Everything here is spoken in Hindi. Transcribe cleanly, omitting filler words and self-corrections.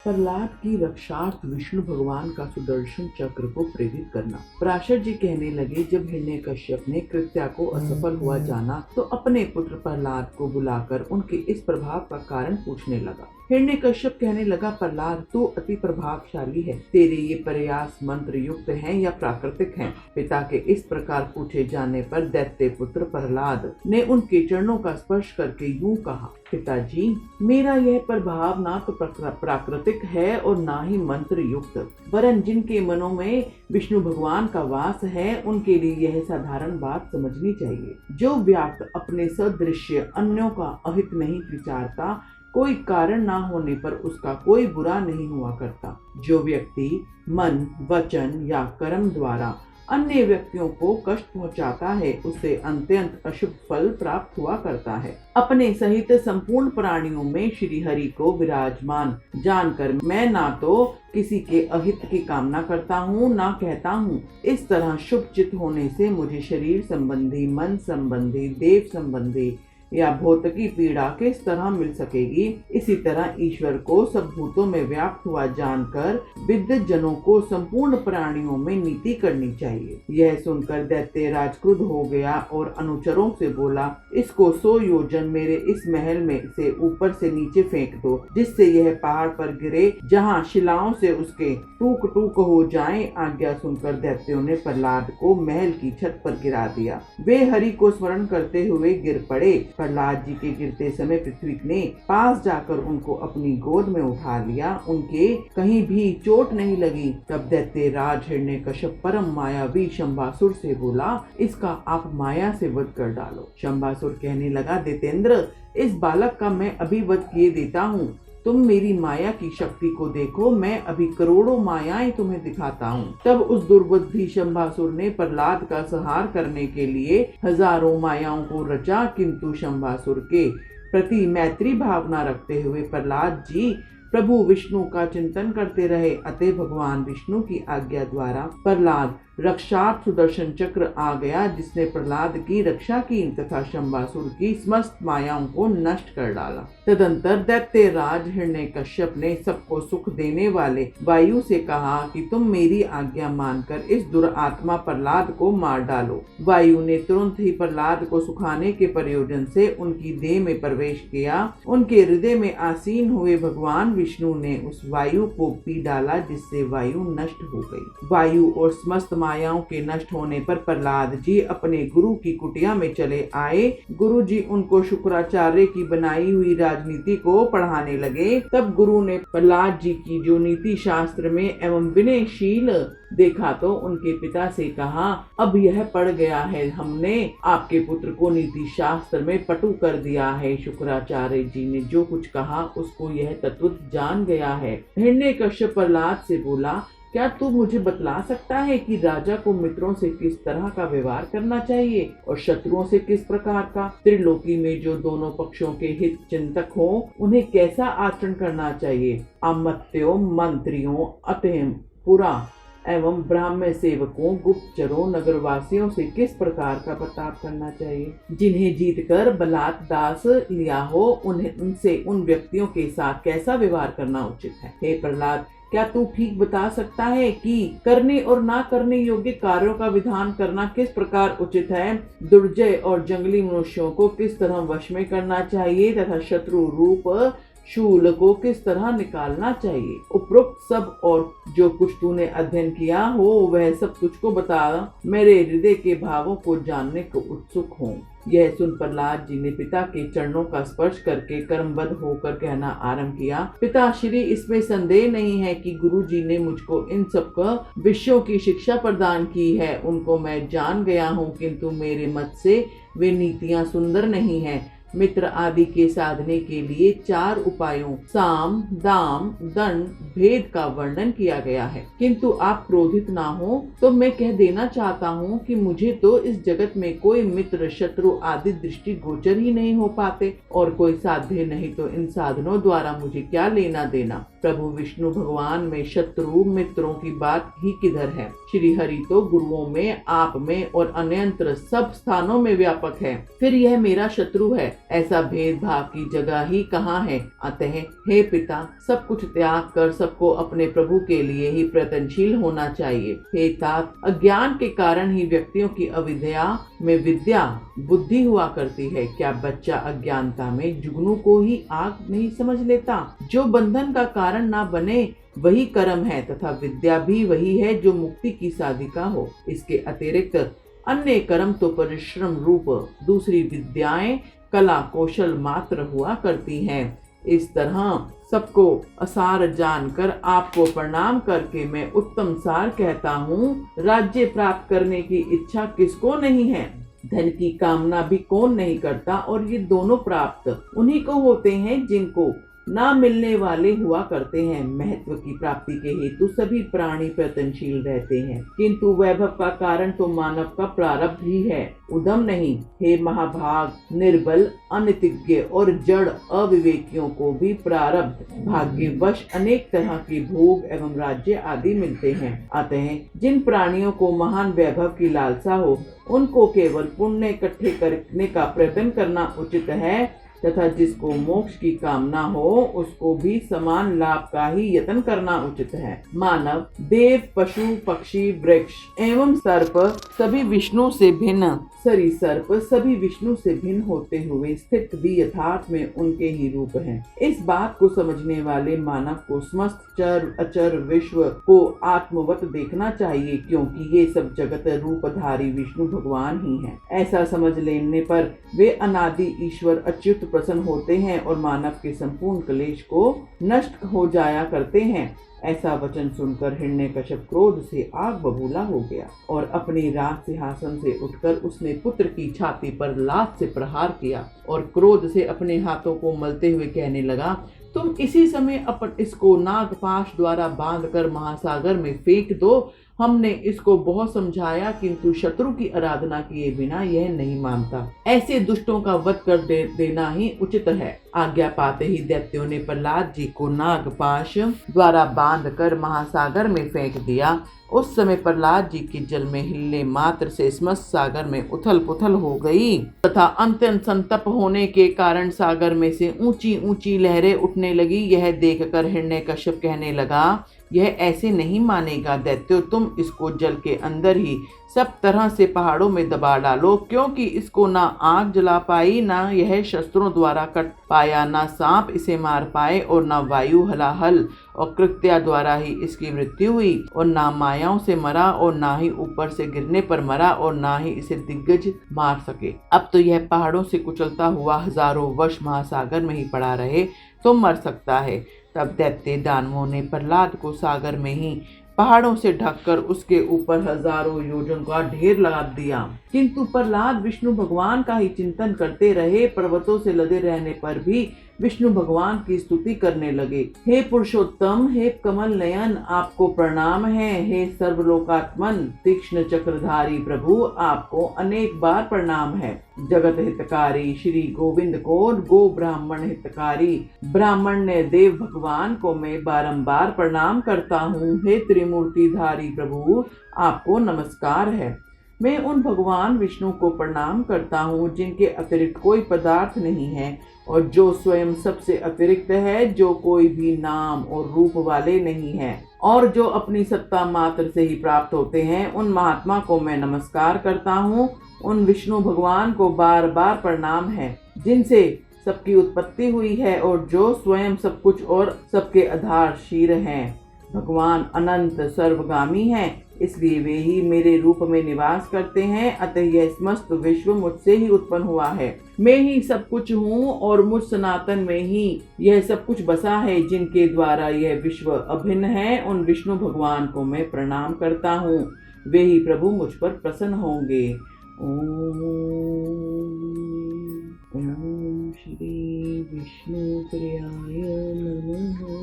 प्रहलाद की रक्षार्थ विष्णु भगवान का सुदर्शन चक्र को प्रेरित करना। पराशर जी कहने लगे, जब हिरण्यकश्यप ने कृत्या को असफल हुआ जाना तो अपने पुत्र प्रहलाद को बुलाकर उनके इस प्रभाव का कारण पूछने लगा। हिरण्यकश्यप कहने लगा, प्रहलाद तू अति प्रभावशाली है, तेरे ये प्रयास मंत्र युक्त हैं या प्राकृतिक हैं? पिता के इस प्रकार पूछे जाने पर दैत्य पुत्र प्रहलाद ने उनके चरणों का स्पर्श करके यूं कहा, पिताजी, मेरा यह प्रभाव ना तो प्राकृतिक है और ना ही मंत्र युक्त, वरन जिनके मनों में विष्णु भगवान का वास है उनके लिए यह साधारण बात समझनी चाहिए। जो व्यक्ति अपने सदृश्य अन्यों का अहित नहीं विचारता, कोई कारण ना होने पर उसका कोई बुरा नहीं हुआ करता। जो व्यक्ति मन, वचन या कर्म द्वारा अन्य व्यक्तियों को कष्ट पहुंचाता है, उसे अत्यंत अशुभ फल प्राप्त हुआ करता है। अपने सहित संपूर्ण प्राणियों में श्री हरि को विराजमान जानकर मैं ना तो किसी के अहित की कामना करता हूँ, ना कहता हूँ। इस तरह शुभ चित होने से मुझे शरीर संबंधी, मन संबंधी, देव संबंधी या भौतिकी पीड़ा किस तरह मिल सकेगी? इसी तरह ईश्वर को सब भूतों में व्याप्त हुआ जानकर विद्त जनों को संपूर्ण प्राणियों में नीति करनी चाहिए। यह सुनकर दैत्य राज क्रुद्ध हो गया और अनुचरों से बोला, इसको 100 योजन मेरे इस महल में से ऊपर से नीचे फेंक दो, जिससे यह पहाड़ पर गिरे, जहाँ शिलाओं से उसके टूक टूक हो जाएं। आज्ञा सुनकर दैत्यों ने प्रहलाद को महल की छत पर गिरा दिया। वे हरि को स्मरण करते हुए गिर पड़े। प्रहलाद जी के गिरते समय पृथ्वी ने पास जाकर उनको अपनी गोद में उठा लिया। उनके कहीं भी चोट नहीं लगी। तब दैत्य राज हिरण्यकश्यप परम मायावी शंभासुर से बोला, इसका आप माया से वध कर डालो। शंभासुर कहने लगा, दैत्येंद्र, इस बालक का मैं अभी वध किए देता हूँ। तुम मेरी माया की शक्ति को देखो, मैं अभी करोड़ों मायाएं तुम्हें दिखाता हूँ। तब उस दुर्बुद्धि शंभासुर ने प्रहलाद का संहार करने के लिए हजारों मायाओं को रचा, किंतु शंभासुर के प्रति मैत्री भावना रखते हुए प्रहलाद जी प्रभु विष्णु का चिंतन करते रहे। अतः भगवान विष्णु की आज्ञा द्वारा प्रहलाद रक्षार्थ सुदर्शन चक्र आ गया, जिसने प्रहलाद की रक्षा की तथा शंभासुर की समस्त मायाओं को नष्ट कर डाला। तदंतर दैत्य राज हिरण्यकश्यप ने सबको सुख देने वाले वायु से कहा कि तुम मेरी आज्ञा मानकर इस दुरात्मा प्रहलाद को मार डालो। वायु ने तुरंत ही प्रहलाद को सुखाने के प्रयोजन से उनकी देह में प्रवेश किया। उनके हृदय में आसीन हुए भगवान विष्णु ने उस वायु को पी डाला, जिससे वायु नष्ट हो गई। वायु और समस्त मायाओं के नष्ट होने पर प्रहलाद जी अपने गुरु की कुटिया में चले आए। गुरु जी उनको शुक्राचार्य की बनाई हुई राजनीति को पढ़ाने लगे। तब गुरु ने प्रहलाद जी की जो नीति शास्त्र में एवं विनयशील देखा तो उनके पिता से कहा, अब यह पड़ गया है, हमने आपके पुत्र को नीति शास्त्र में पटु कर दिया है। शुक्राचार्य जी ने जो कुछ कहा उसको यह तत्व जान गया है। हिरण्यकश्यप प्रहलाद से बोला, क्या तू मुझे बतला सकता है कि राजा को मित्रों से किस तरह का व्यवहार करना चाहिए और शत्रुओं से किस प्रकार का? त्रिलोकी में जो दोनों पक्षों के हित चिंतक हो, उन्हें कैसा आचरण करना चाहिए? अमत्यों, मंत्रियों, अतः पुरा एवं ब्राह्मण सेवकों, गुप्तचरों, नगरवासियों से किस प्रकार का बर्ताव करना चाहिए? जिन्हें जीतकर बलात् दास लिया हो, उनसे उन व्यक्तियों के साथ कैसा व्यवहार करना उचित है? हे प्रहलाद, क्या तू ठीक बता सकता है कि करने और ना करने योग्य कार्यों का विधान करना किस प्रकार उचित है? दुर्जय और जंगली मनुष्यों को किस तरह वश में करना चाहिए तथा शत्रु रूप शूल को किस तरह निकालना चाहिए? उपरोक्त सब और जो कुछ तूने अध्ययन किया हो वह सब तुझको बता, मेरे हृदय के भावों को जानने को उत्सुक हूँ। यह सुन प्रहलाद जी ने पिता के चरणों का स्पर्श करके कर्मबद्ध होकर कहना आरंभ किया, पिताश्री, इसमें संदेह नहीं है कि गुरु जी ने मुझको इन सब विषयों की शिक्षा प्रदान की है। उनको मैं जान गया हूँ, किंतु मेरे मत से वे नीतियाँ सुंदर नहीं है। मित्र आदि के साधने के लिए 4 उपायों साम, दाम, दंड, भेद का वर्णन किया गया है। किंतु आप क्रोधित ना हो तो मैं कह देना चाहता हूँ कि मुझे तो इस जगत में कोई मित्र, शत्रु आदि दृष्टि गोचर ही नहीं हो पाते और कोई साध्य नहीं, तो इन साधनों द्वारा मुझे क्या लेना देना? प्रभु विष्णु भगवान में शत्रु मित्रों की बात ही किधर है? श्री हरि तो गुरुओं में, आप में और अन्यंत्र सब स्थानों में व्यापक है। फिर यह मेरा शत्रु है, ऐसा भेदभाव की जगह ही कहाँ है। अतः हे पिता, सब कुछ त्याग कर सबको अपने प्रभु के लिए ही प्रयत्नशील होना चाहिए। हे तात, अज्ञान के कारण ही व्यक्तियों की अविद्या में विद्या बुद्धि हुआ करती है। क्या बच्चा अज्ञानता में जुगनू को ही आग नहीं समझ लेता? जो बंधन का कारण ना बने वही कर्म है, तथा विद्या भी वही है जो मुक्ति की साधिका हो। इसके अतिरिक्त अन्य कर्म तो परिश्रम रूप दूसरी विद्याएं कला कौशल मात्र हुआ करती हैं। इस तरह सबको असार जानकर आपको प्रणाम करके मैं उत्तम सार कहता हूँ। राज्य प्राप्त करने की इच्छा किसको नहीं है? धन की कामना भी कौन नहीं करता? और ये दोनों प्राप्त उन्हीं को होते हैं जिनको ना मिलने वाले हुआ करते हैं। महत्व की प्राप्ति के हेतु सभी प्राणी प्रयत्नशील रहते हैं, किंतु वैभव का कारण तो मानव का प्रारब्ध ही है, उद्यम नहीं। हे महाभाग, निर्बल, अनतिज्ञ और जड़ अविवेकियों को भी प्रारब्ध भाग्यवश अनेक तरह के भोग एवं राज्य आदि मिलते हैं। अतः जिन प्राणियों को महान वैभव की लालसा हो, उनको केवल पुण्य इकट्ठे करने का प्रयत्न करना उचित है, तथा जिसको मोक्ष की कामना हो उसको भी समान लाभ का ही यत्न करना उचित है। मानव, देव, पशु, पक्षी, वृक्ष एवं सर्प सभी विष्णु से भिन्न सरीसर्प सभी विष्णु से भिन्न होते हुए स्थित भी यथार्थ में उनके ही रूप हैं। इस बात को समझने वाले मानव को समस्त चर अचर विश्व को आत्मवत देखना चाहिए, क्योंकि ये सब जगत रूपधारी विष्णु भगवान ही हैं। ऐसा समझ लेने पर वे अनादि ईश्वर अच्युत प्रसन्न होते हैं और मानव के संपूर्ण क्लेश को नष्ट हो जाया करते हैं। ऐसा वचन सुनकर हिरण्यकश्यप क्रोध से आग बबूला हो गया और अपने राज सिंहासन से उठकर उसने पुत्र की छाती पर लात से प्रहार किया और क्रोध से अपने हाथों को मलते हुए कहने लगा, तुम इसी समय इसको नागपाश द्वारा बांधकर महासागर में फेंक दो। हमने इसको बहुत समझाया, किंतु शत्रु की आराधना किए बिना यह नहीं मानता। ऐसे दुष्टों का वध कर देना ही उचित है। आज्ञा पाते ही दैत्यों ने प्रहलाद जी को नागपाश द्वारा बांधकर महासागर में फेंक दिया। उस समय प्रहलाद जी की जल में हिलने मात्र से समस्त सागर में उथल पुथल हो गई तथा अत्यंत संतप्त होने के कारण सागर में से ऊंची ऊंची लहरें उठने लगी। यह देखकर हिरण्यकश्यप कहने लगा, यह ऐसे नहीं मानेगा दैत्यो, तुम इसको जल के अंदर ही सब तरह से पहाड़ों में दबा डालो, क्योंकि इसको ना आग जला पाई, ना यह शस्त्रों द्वारा कट पाया, ना सांप इसे मार पाए और ना वायु हलाहल और कृत्या द्वारा ही इसकी मृत्यु हुई और ना मायाओं से मरा और ना ही ऊपर से गिरने पर मरा और ना ही इसे दिग्गज मार सके। अब तो यह पहाड़ों से कुचलता हुआ हजारों वर्ष महासागर में ही पड़ा रहे तो मर सकता है। तब दैत्य दानवों ने प्रहलाद को सागर में ही पहाड़ों से ढककर उसके ऊपर हजारों योजन का ढेर लगा दिया, किंतु प्रहलाद विष्णु भगवान का ही चिंतन करते रहे। पर्वतों से लदे रहने पर भी विष्णु भगवान की स्तुति करने लगे। हे पुरुषोत्तम, हे कमल नयन, आपको प्रणाम है। हे सर्वलोकात्मन तीक्ष्ण चक्रधारी प्रभु, आपको अनेक बार प्रणाम है। जगत हितकारी श्री गोविंद को, गो ब्राह्मण हितकारी ब्राह्मण्य देव भगवान को मैं बारंबार प्रणाम करता हूँ। हे त्रिमूर्तिधारी प्रभु, आपको नमस्कार है। मैं उन भगवान विष्णु को प्रणाम करता हूँ जिनके अतिरिक्त कोई पदार्थ नहीं है और जो स्वयं सबसे अतिरिक्त है, जो कोई भी नाम और रूप वाले नहीं है और जो अपनी सत्ता मात्र से ही प्राप्त होते हैं। उन महात्मा को मैं नमस्कार करता हूँ। उन विष्णु भगवान को बार बार प्रणाम है जिनसे सबकी उत्पत्ति हुई है और जो स्वयं सब कुछ और सबके आधारशील हैं। भगवान अनंत सर्वगामी हैं, इसलिए वे ही मेरे रूप में निवास करते हैं। अतः यह समस्त विश्व मुझसे ही उत्पन्न हुआ है। मैं ही सब कुछ हूँ और मुझ सनातन में ही यह सब कुछ बसा है, जिनके द्वारा यह विश्व अभिन्न है। उन विष्णु भगवान को मैं प्रणाम करता हूँ, वे ही प्रभु मुझ पर प्रसन्न होंगे। ओम श्री विष्णु प्रियाय नमः।